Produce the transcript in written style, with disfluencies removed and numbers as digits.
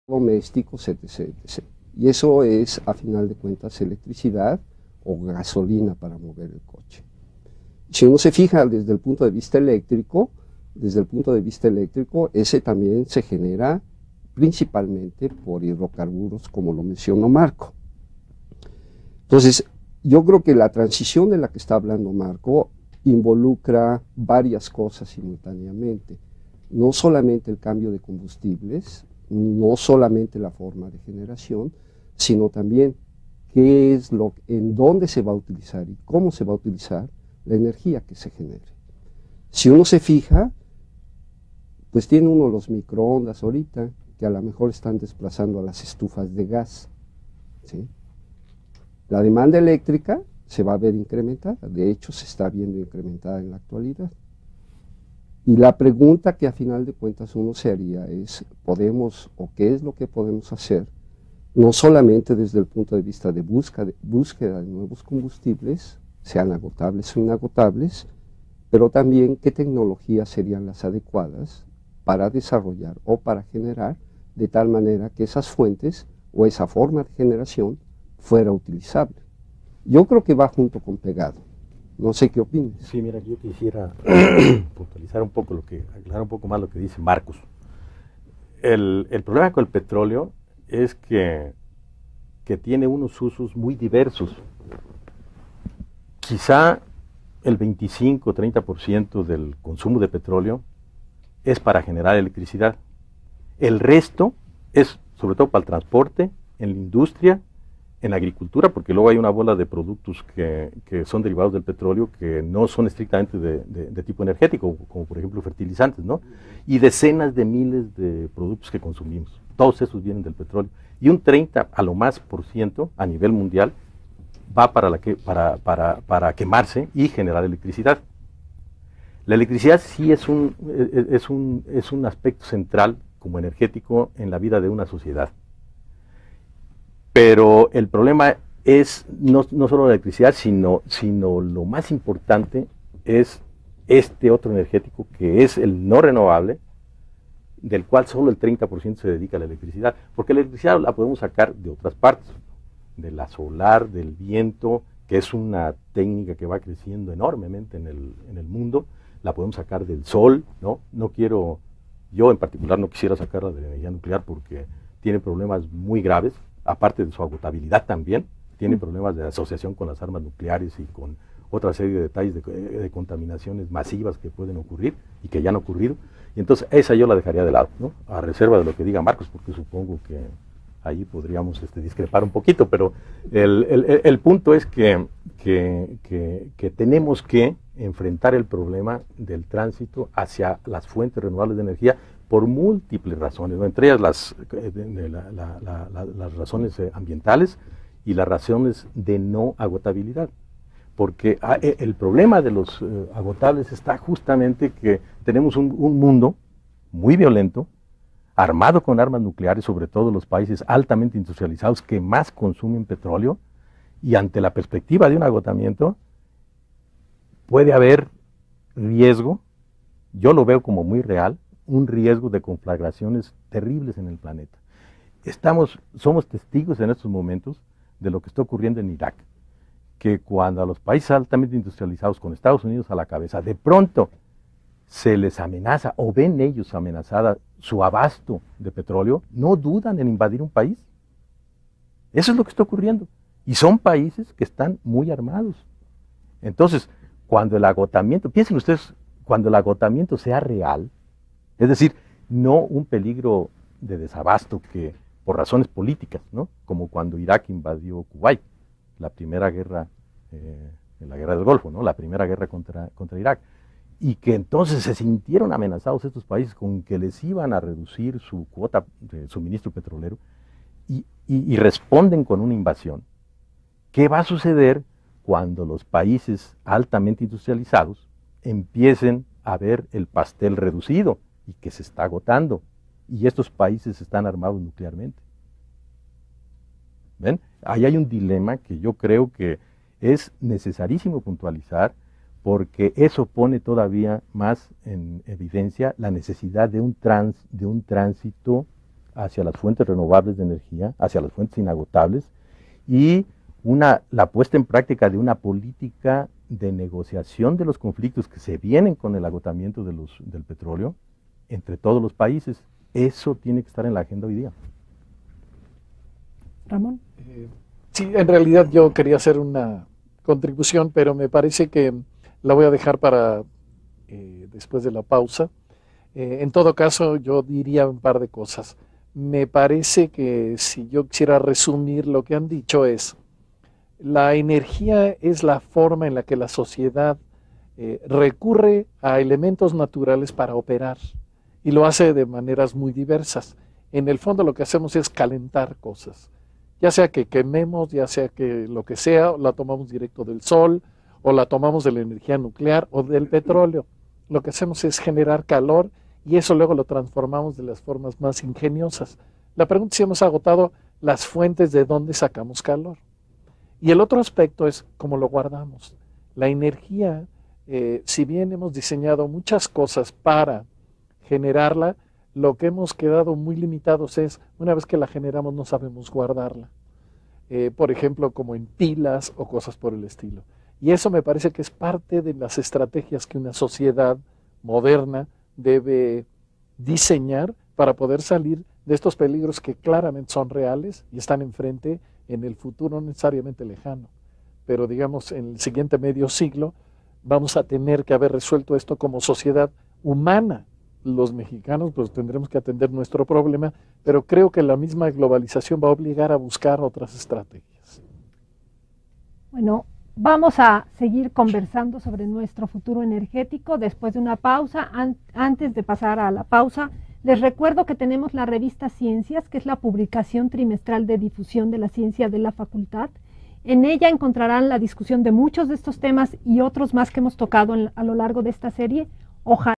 domésticos, etc, etc. Y eso es, a final de cuentas, electricidad o gasolina para mover el coche. Si uno se fija desde el punto de vista eléctrico, ese también se genera principalmente por hidrocarburos, como lo mencionó Marco. Entonces, yo creo que la transición de la que está hablando Marco involucra varias cosas simultáneamente. No solamente el cambio de combustibles, no solamente la forma de generación, sino también qué es en dónde se va a utilizar y cómo se va a utilizar la energía que se genere. Si uno se fija, pues tiene uno los microondas ahorita, que a lo mejor están desplazando a las estufas de gas, ¿sí? La demanda eléctrica se va a ver incrementada, de hecho se está viendo incrementada en la actualidad. Y la pregunta que a final de cuentas uno se haría es, ¿podemos o qué es lo que podemos hacer? No solamente desde el punto de vista de búsqueda de nuevos combustibles, sean agotables o inagotables, pero también qué tecnologías serían las adecuadas para desarrollar o para generar de tal manera que esas fuentes o esa forma de generación fuera utilizable. Yo creo que va junto con pegado. No sé qué opinas. Sí, mira, yo quisiera puntualizar un poco aclarar un poco más lo que dice Marcos. El problema con el petróleo es que tiene unos usos muy diversos. Quizá el 25-30% del consumo de petróleo es para generar electricidad. El resto es sobre todo para el transporte, en la industria, en la agricultura, porque luego hay una bola de productos que son derivados del petróleo que no son estrictamente de tipo energético, como por ejemplo fertilizantes, ¿no? Y decenas de miles de productos que consumimos. Todos esos vienen del petróleo. Y un 30 a lo más por ciento a nivel mundial va para quemarse y generar electricidad. La electricidad sí es un aspecto central como energético en la vida de una sociedad. Pero el problema es no solo la electricidad, sino lo más importante es este otro energético que es el no renovable, del cual solo el 30% se dedica a la electricidad. Porque la electricidad la podemos sacar de otras partes, de la solar, del viento, que es una técnica que va creciendo enormemente en el mundo. La podemos sacar del sol, ¿no? Yo en particular no quisiera sacarla de la energía nuclear porque tiene problemas muy graves, aparte de su agotabilidad también, tiene problemas de asociación con las armas nucleares y con otra serie de detalles de contaminaciones masivas que pueden ocurrir y que ya han ocurrido. Y entonces esa yo la dejaría de lado, ¿no? A reserva de lo que diga Marcos, porque supongo que ahí podríamos discrepar un poquito, pero el punto es que tenemos que enfrentar el problema del tránsito hacia las fuentes renovables de energía por múltiples razones, ¿no? Entre ellas las razones ambientales y las razones de no agotabilidad. Porque el problema de los agotables está justamente que tenemos un mundo muy violento, armado con armas nucleares, sobre todo los países altamente industrializados que más consumen petróleo, y ante la perspectiva de un agotamiento puede haber riesgo, yo lo veo como muy real, un riesgo de conflagraciones terribles en el planeta. Somos testigos en estos momentos de lo que está ocurriendo en Irak, que cuando a los países altamente industrializados, con Estados Unidos a la cabeza, de pronto se les amenaza o ven ellos amenazada su abasto de petróleo, no dudan en invadir un país. Eso es lo que está ocurriendo. Y son países que están muy armados. Entonces, cuando el agotamiento, piensen ustedes, cuando el agotamiento sea real, es decir, no un peligro de desabasto que por razones políticas, ¿no? Como cuando Irak invadió Kuwait, la primera guerra, en la guerra del Golfo, ¿no? La primera guerra contra Irak, y que entonces se sintieron amenazados estos países con que les iban a reducir su cuota de suministro petrolero y responden con una invasión. ¿Qué va a suceder cuando los países altamente industrializados empiecen a ver el pastel reducido y que se está agotando y estos países están armados nuclearmente? ¿Ven? Ahí hay un dilema que yo creo que es necesarísimo puntualizar, porque eso pone todavía más en evidencia la necesidad de un tránsito hacia las fuentes renovables de energía, hacia las fuentes inagotables, y la puesta en práctica de una política de negociación de los conflictos que se vienen con el agotamiento del petróleo entre todos los países. Eso tiene que estar en la agenda hoy día. Ramón. Sí, en realidad yo quería hacer una contribución, pero me parece que la voy a dejar para después de la pausa. En todo caso, yo diría un par de cosas. Me parece que si yo quisiera resumir lo que han dicho es, la energía es la forma en la que la sociedad recurre a elementos naturales para operar y lo hace de maneras muy diversas. En el fondo lo que hacemos es calentar cosas, ya sea que quememos, ya sea que lo que sea, la tomamos directo del sol o la tomamos de la energía nuclear o del petróleo. Lo que hacemos es generar calor y eso luego lo transformamos de las formas más ingeniosas. La pregunta es si hemos agotado las fuentes de dónde sacamos calor. Y el otro aspecto es cómo lo guardamos. La energía, si bien hemos diseñado muchas cosas para generarla, lo que hemos quedado muy limitados es, una vez que la generamos no sabemos guardarla. Por ejemplo, como en pilas o cosas por el estilo. Y eso me parece que es parte de las estrategias que una sociedad moderna debe diseñar para poder salir de estos peligros que claramente son reales y están enfrente en el futuro no necesariamente lejano, pero digamos en el siguiente medio siglo vamos a tener que haber resuelto esto como sociedad humana. Los mexicanos pues tendremos que atender nuestro problema, pero creo que la misma globalización va a obligar a buscar otras estrategias. Bueno, vamos a seguir conversando sobre nuestro futuro energético después de una pausa. Antes de pasar a la pausa, les recuerdo que tenemos la revista Ciencias, que es la publicación trimestral de difusión de la ciencia de la facultad. En ella encontrarán la discusión de muchos de estos temas y otros más que hemos tocado a lo largo de esta serie. Ojalá